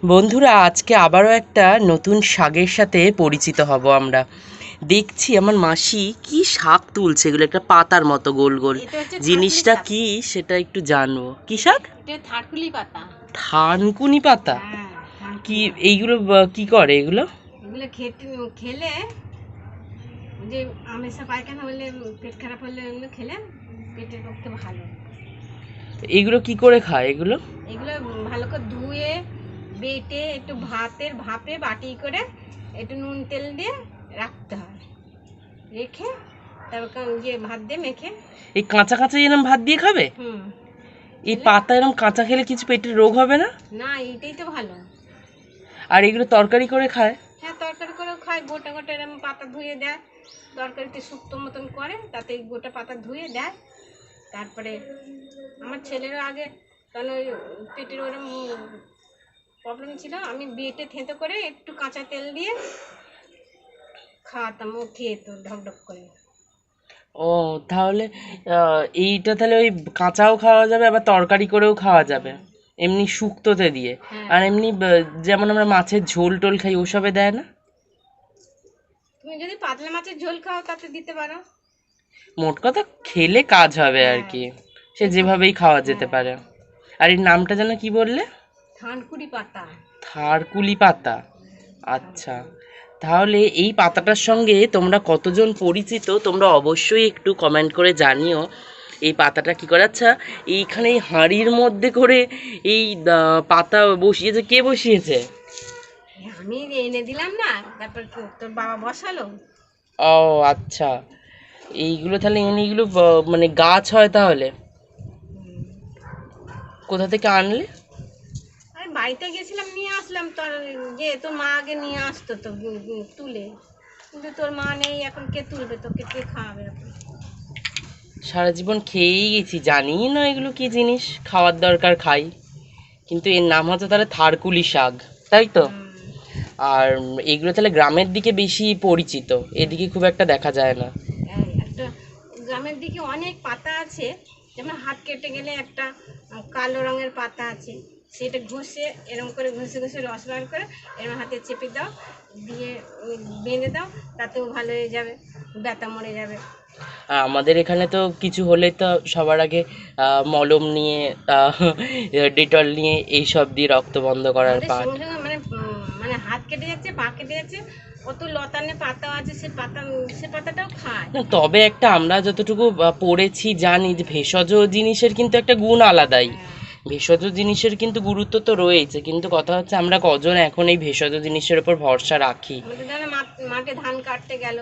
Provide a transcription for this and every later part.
বন্ধুরা, আজকে আবারও একটা নতুন শাকের সাথে পরিচিত হব আমরা। দেখছি আমার মাসি কি শাক তুলছে, এগুলো একটা পাতার মতো গোল গোল। জিনিসটা কি সেটা একটু জানবো। কি শাক? থারকুলি পাতা। থানকুনি পাতা? কি এইগুলো কি করে এগুলো? এগুলো খেলে যে আমেশা পায়খানা হলে, পেট খারাপ হলে এগুলো খেলে পেটের পক্ষে ভালো। এগুলো কি করে খায় এগুলো? এগুলো ভালো করে ধুয়ে বেটে একটু ভাতের ভাপে বাটি করে একটু নুন তেল দিয়ে রাখতে হয়, রেখে তারপর ভাত দিয়ে মেখে। এই কাঁচা কাঁচা এরকম ভাত দিয়ে খাবে? এই পাতা এরকম কাঁচা খেলে কিছু পেটের রোগ হবে না? না, এইটাই তো ভালো। আর এগুলো তরকারি করে খায়? হ্যাঁ, তরকারি করেও খায়। গোটা গোটা এরকম পাতা ধুয়ে দেয়, তরকারিতে শুক্তো মতন করে, তাতে গোটা পাতা ধুয়ে দেয়। তারপরে আমার ছেলেরও আগে, কারণ ওই পেটের ওরকম প্রবলেম ছিল, আমি বেটে থেঁতো করে একটু কাঁচা তেল দিয়ে খাওয়াতাম, ও খেতো ঢকঢক করে। ও, তাহলে এইটা তাহলে ওই কাঁচাও খাওয়া যাবে, আবার তরকারি করেও খাওয়া যাবে, এমনি শুক্তোতে দিয়ে। আর এমনি যেমন আমরা মাছের ঝোল টোল খাই, ওসবে দেয় না? তুমি যদি পাতলা মাছের ঝোল খাও তাতে দিতে পারো। মোট কথা খেলে কাজ হবে আর কি, সে যেভাবেই খাওয়া যেতে পারে। আর এর নামটা যেন কি বললে? থানকুনি পাতা। থারকুলি পাতা। আচ্ছা, তাহলে এই পাতাটার সঙ্গে তোমরা কতজন পরিচিত তোমরা অবশ্যই একটু কমেন্ট করে জানিও। এই পাতাটা কি করে? আচ্ছা, এইখানে এই হাঁড়ির মধ্যে করে এই পাতা বসিয়েছে, কে বসিয়েছে? আমি এনে দিলাম না, তারপর তোর বাবা বসালো। ও আচ্ছা, এইগুলো তাহলে এনে এগুলো মানে গাছ হয় তাহলে? কোথা থেকে আনলে? আমি বাড়িতে গেছিলাম, নিয়ে আসলাম। তোর মা আগে নিয়ে আসতো তো তুলে, কিন্তু তোর মা নেই এখন, কে তুলবে? তোকে কে খাওয়াবে এখন? সারা জীবন খেয়েই গেছি, জানি না এগুলো কি জিনিস, খাওয়ার দরকার খাই, কিন্তু এর নাম হচ্ছে তাহলে থারকুলি শাক, তাই তো? আর এগুলো তাহলে গ্রামের দিকে বেশি পরিচিত, এদিকে খুব একটা দেখা যায় না। একটা গ্রামের দিকে অনেক পাতা আছে, যেমন হাত কেটে গেলে একটা কালো রঙের পাতা আছে, সেটা ঘষে এরকম করে ঘষে ঘষে রস বার করে এরকম হাতে চেপে দাও, দিয়ে বেঁধে দাও, তাতেও ভালো হয়ে যাবে, ব্যথা মরে যাবে। আর আমাদের এখানে তো কিছু হলে তো সবার আগে মলম নিয়ে, ডেটল নিয়ে, এইসব দিয়ে রক্ত বন্ধ করার আমাদের পাট। সঙ্গে সঙ্গে মানে মানে হাত কেটে যাচ্ছে, পা কেটে যাচ্ছে, কত লতানে পাতা আছে, সে পাতাটাও খায়। না, তবে একটা আমরা যতটুকু পড়েছি জানি যে ভেষজ জিনিসের কিন্তু একটা গুণ আলাদাই। ভেষজ জিনিসের কিন্তু গুরুত্ব তো রয়েছে, কিন্তু কথা হচ্ছে আমরা কজন এখন এই ভেষজ জিনিসের উপর ভরসা রাখি। মাঠে ধান কাটতে গেল,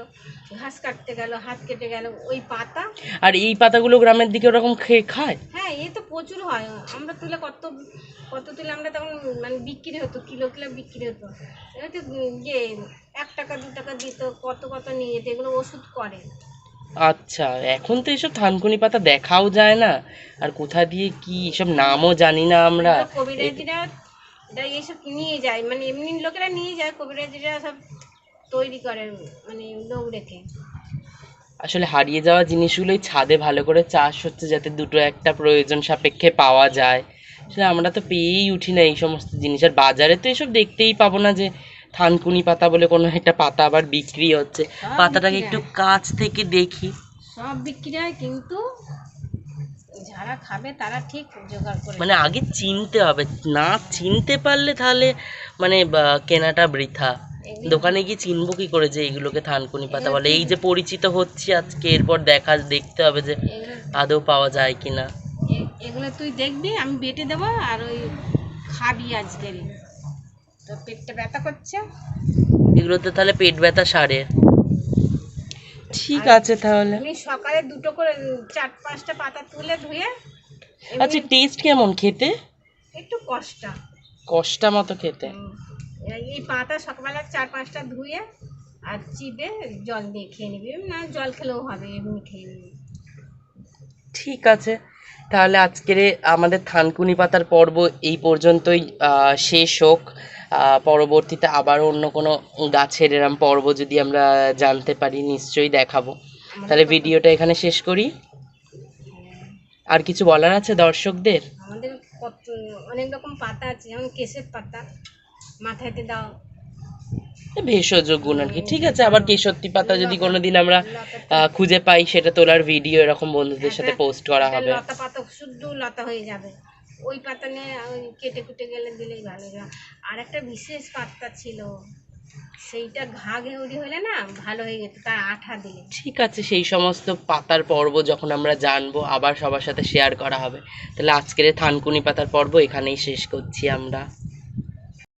ঘাস কাটতে গেল, হাত কেটে গেল, ওই পাতা। আর এই পাতাগুলো গ্রামের দিকে ওরকম খায়? হ্যাঁ, এ তো প্রচুর হয়। আমরা তুলে কত কত তুলে আমরা তখন মানে বিক্রি হতো, কিলো কিলো বিক্রি হতো। হয়তো 1 টাকা 2 টাকা দিত, কত কত নিয়ে যেত, এগুলো ওষুধ করে। আচ্ছা, এখন তো এসব থানকুনি পাতা দেখাও যায় না, আর কোথা দিয়ে কি এসব নামও জানি না আমরা। কবিরাজিরা এইসব নিয়ে যায়, মানে এমনি লোকেরা নিয়ে যায়, কবিরাজিরা সব তৈরি করে, মানে লোক রেখে। আসলে হারিয়ে যাওয়া জিনিসগুলোই ছাদে ভালো করে চাষ হচ্ছে, যাতে দুটো একটা প্রয়োজন সাপেক্ষে পাওয়া যায়। আসলে আমরা তো পেয়েই উঠি না এই সমস্ত জিনিস, আর বাজারে তো এসব দেখতেই পাবো না যে থানকুনি পাতা বলে কোনো একটা পাতা আবার বিক্রি হচ্ছে। পাতাটাকে একটু কাছ থেকে দেখি। সব বিক্রি হয়, কিন্তু যারা খাবে তারা ঠিক জোগাড় করে, মানে আগে চিনতে হবে, না চিনতে পারলে তাহলে মানে কেনাটা বৃথা। দোকানে গিয়ে চিনবো কি করে যে এইগুলোকে থানকুনি পাতা বলে? এই যে পরিচিত হচ্ছে আজকে, এরপর দেখতে হবে যে আদৌ পাওয়া যায় কিনা। এগুলো তুই দেখবি, আমি বেটে দেবো, আর ওই খাবি আজকেরই। তো পেটটা ব্যথা করছে, এগুলোতে তাহলে পেট ব্যথা সারে। ঠিক আছে তাহলে। আমি সকালে 2টো করে 4-5টা পাতা তুলে ধুয়ে। আচ্ছা, টেস্ট কেমন খেতে? একটু কষ্টা মতো খেতে? এই পাতা সকালবেলা 4-5টা ধুয়ে আর চিপে জল দিয়ে খেয়ে নিবি, না জল খেলেও হবে, এমনি খেয়ে নিবি। ঠিক আছে, তাহলে আজকের আমাদের থানকুনি পাতার পর্ব এই পর্যন্তই শেষ হোক। পরবর্তীতে আবার অন্য কোনো গাছের এরম পর্ব যদি আমরা জানতে পারি নিশ্চয়ই দেখাবো। তাহলে ভিডিওটা এখানে শেষ করি। আর কিছু বলার আছে দর্শকদের? আমাদের কত অনেক রকম পাতা আছে, যেমন কেশের পাতা, মাথায়তে দাও। ভেষজ গুণ আর কি। ঠিক আছে, আবার কেশরতি পাতা যদি কোনোদিন আমরা লতা খুঁজে পাই, সেটা তোলার ভিডিও এরকম বন্ধুদের সাথে পোস্ট করা একটা হবে। লতা পাতা শুদ্ধ লতা হয়ে যাবে, ওই পাতা নিয়ে ওই কেটে কুটে গেলে দিলেই ভালো হবে। আর একটা বিশেষ পাতা ছিল, সেইটা ঘা ঘেউড়ি হলে না ভালো হয়ে যেত, তার আঠা দিলে। ঠিক আছে, সেই সমস্ত পাতার পর্ব যখন আমরা জানবো আবার সবার সাথে শেয়ার করা হবে। তাহলে আজকের এই থানকুনি পাতার পর্ব এখানেই শেষ করছি আমরা।